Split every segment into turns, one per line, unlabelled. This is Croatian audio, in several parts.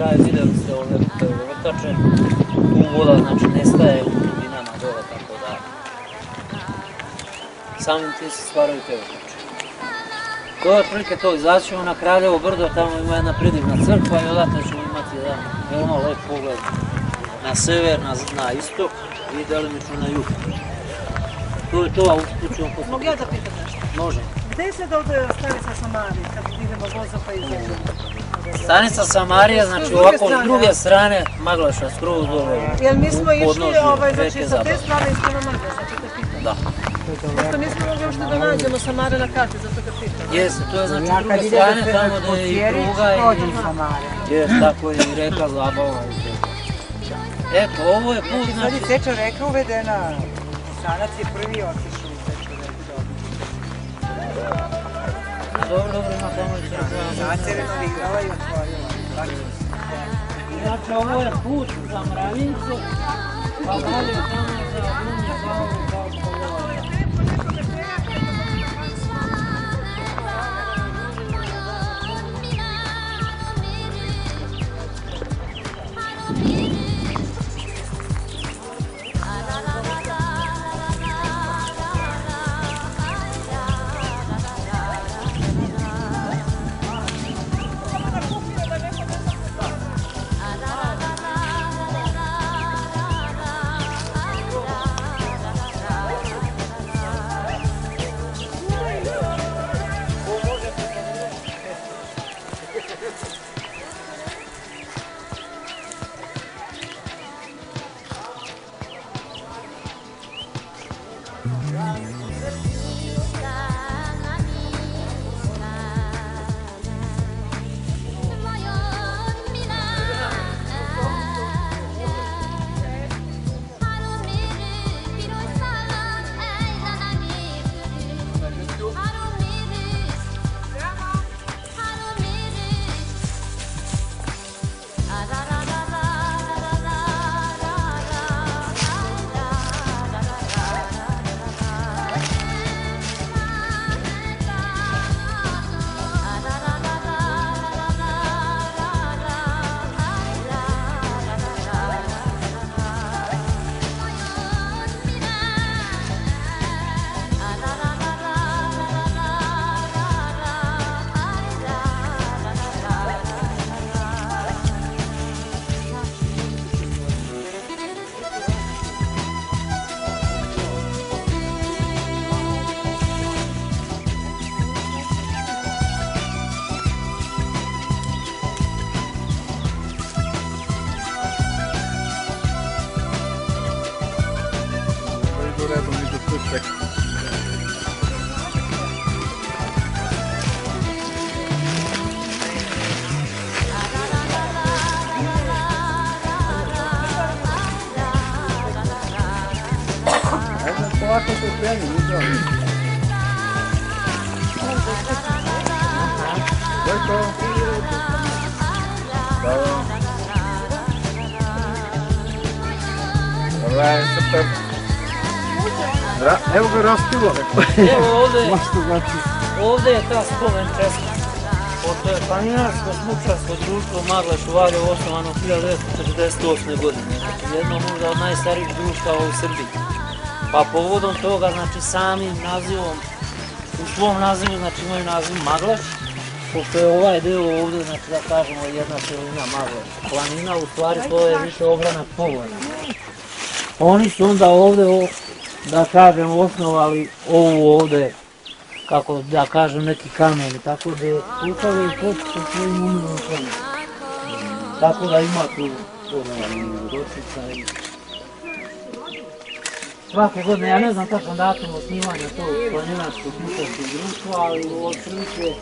kraju, vidjeli ste ove rupe, ove vrtače, tu voda znači nestaje u dubinama dole, tako da samim tim se stvaraju te vrtače. To je otprilike to, izaći ćemo na Kraljevo brdo, tamo ima jedna predivna crkva i odatle ćemo imati jedan veoma lep pogled na sever, na istok i delimično na jug. To je to, a usput ćemo posle.
Mogu ja da pitam nešto?
Može.
Gde je sad ovdje stanica Samarije, kad idemo vozom pa izađemo?
Stanica Samarija, znači ovako s druge strane Maglaša, skroz dole.
Jer mi smo išli znači, sa te strane iz prema Maglaša, zato te pitam.
Da.
Pošto nismo mogli uopšte da nađemo Samare na karti, zato ga pitam.
Jeste, to je znači druge strane, tamo gdje je i pruga i... Jeste, tako je i reka Zabava i sve. Eto, ovo je put, znači...
Sad je Seča reka uvedena, Sanac je prvi otišao u Seču reku da
Dobro, ima tamo i crkva.
Sad se renovirala i otvorila.
Znači, ovo je put za Mravince, pa dalje tamo za Dunje, kao
Ovako se spremi, niđo. Dojko. Bravo. Dobar, super. Evo ga raspilo.
Evo ovdje je ta spomen čestica. Pošto je planinarsko-smučarsko društvo Maglaš u Valjevu osnovano 1948. godine. Znači jedno možda od najstarijih društava u Srbiji. Pa povodom toga, znači samim nazivom, u svom nazivu znači imaju naziv Maglaš, pošto je ovaj deo ovdje, znači da kažemo jedna celina Maglaš. Planina, u stvari to je više ogranak povoda. Oni su onda ovdje, da kažem, osnovali ovu ovdje, kako da kažem, neki kamen, tako da je slušali i početi svojim umilom svojim. Tako da ima tu ročica i... Svake godine, ja ne znam tačan datum osnivanja tog planinarskog smučarskog društva, ali u otprilike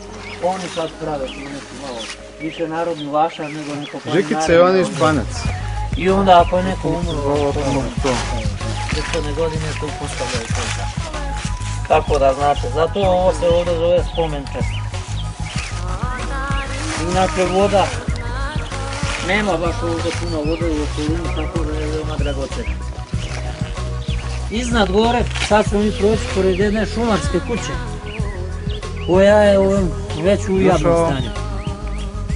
oni sad prave tu neki malo više narodni vašar nego neko planinarni.
Žikica Jovanić Banac.
I onda ako je neko umro, prethodne godine to postavljaju to. Tako da znate, zato ovo se ovdje zove spomen čestica. Inače voda, nema baš ovdje puno vode u okolini, tako da je veoma dragocena. Iznad gore, sad ćemo mi proći pored jedne šumarske kuće, koja je već u javnom stanju.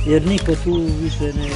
Jer niko tu više ne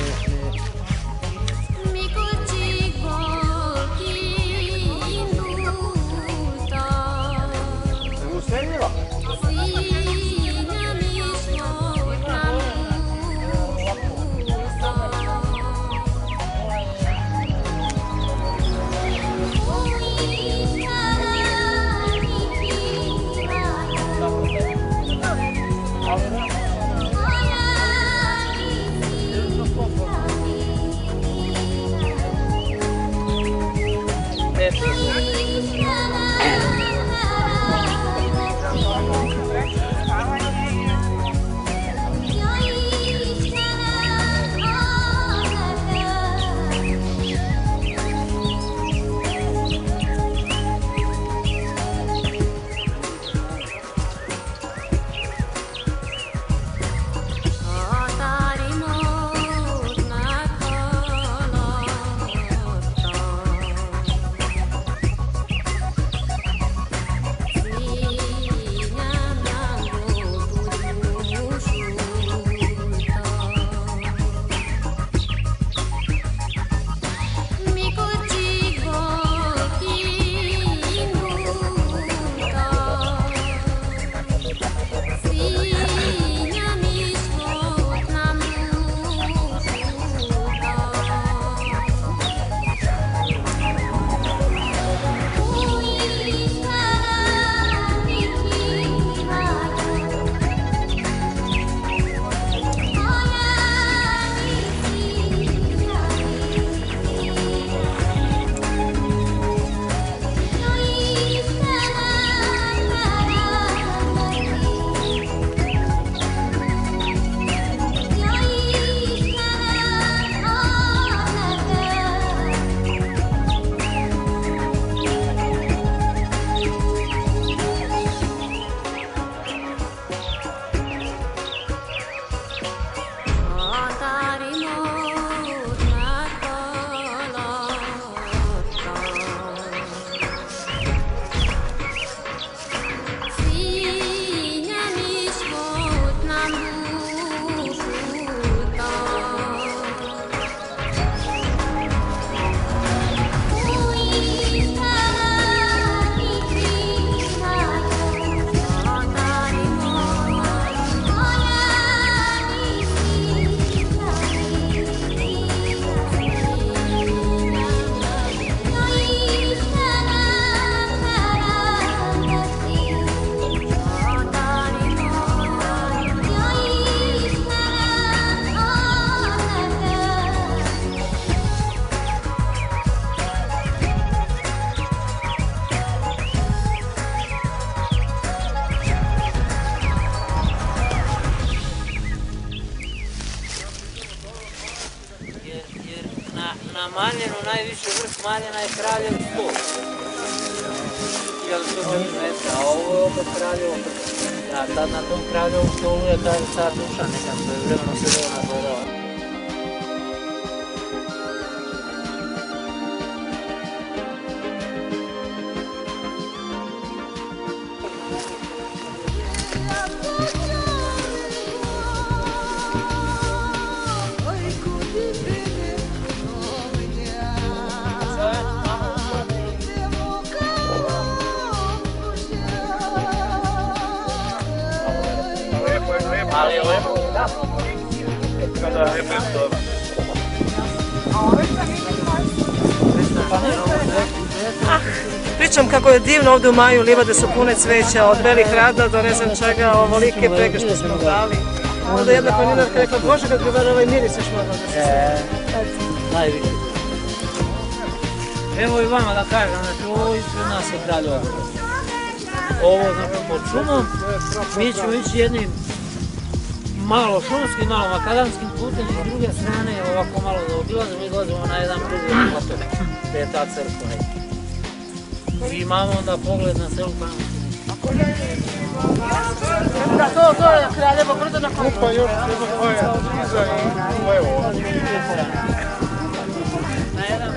na Maljenu, najviši vrh Maljena je Kraljev stol. 1100 metra, a ovo je opet Kraljevo vrh. A tad na tom Kraljevom stolu je taj car Dušan nekad, to je vremeno se bilo nadgledao. Ali je lepo. Kada je dobro.
Pričam kako je divno ovdje u maju, livade su pune cveća, od belih rada do ne znam čega, ovolike prege što smo dali. Onda jedna planinarka rekla, Bože, kad bi bar ovaj miris još mogla da se
Najviše. Evo i vama da kažem, znači ovo ispred nas je Kraljevo vrh. Ovo znači pod šumom, mi ćemo ići jednim malo šumskim, malo makadamskim putem i s druge strane ovako malo da obilazimo, izlazimo na jedan prizvodni plato, gdje je ta crkva. I imamo onda pogled na selu Panovci.
To je Kraljevo brdo na koju.
Pa još jedno koje iza i levo.
Na jedan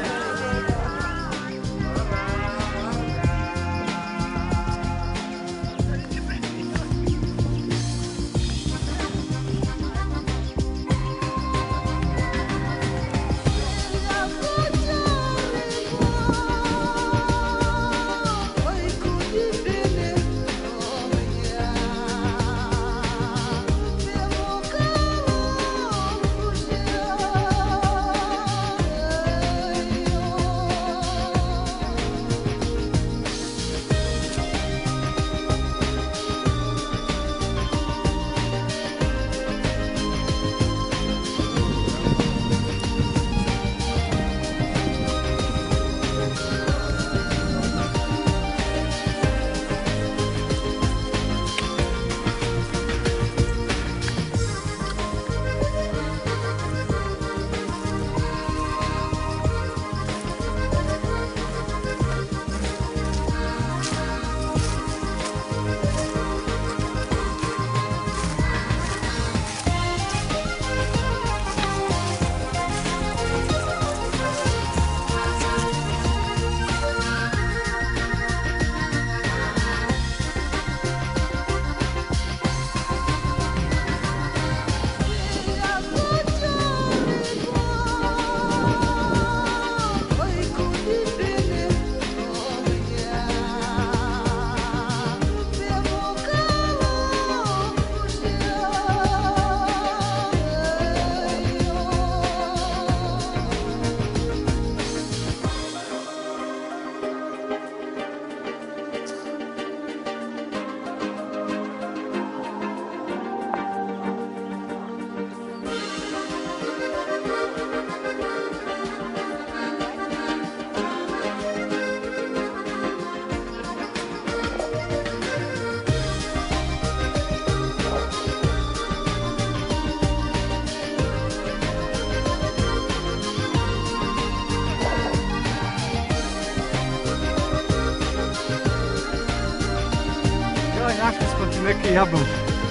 Našli smo ti neki jablon.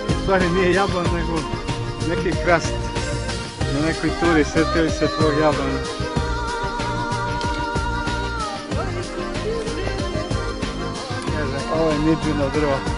U stvari nije jablon, nego neki krast. Na nekoj turi sjetili se tvojeg jablona. Ovo je niđino drvo.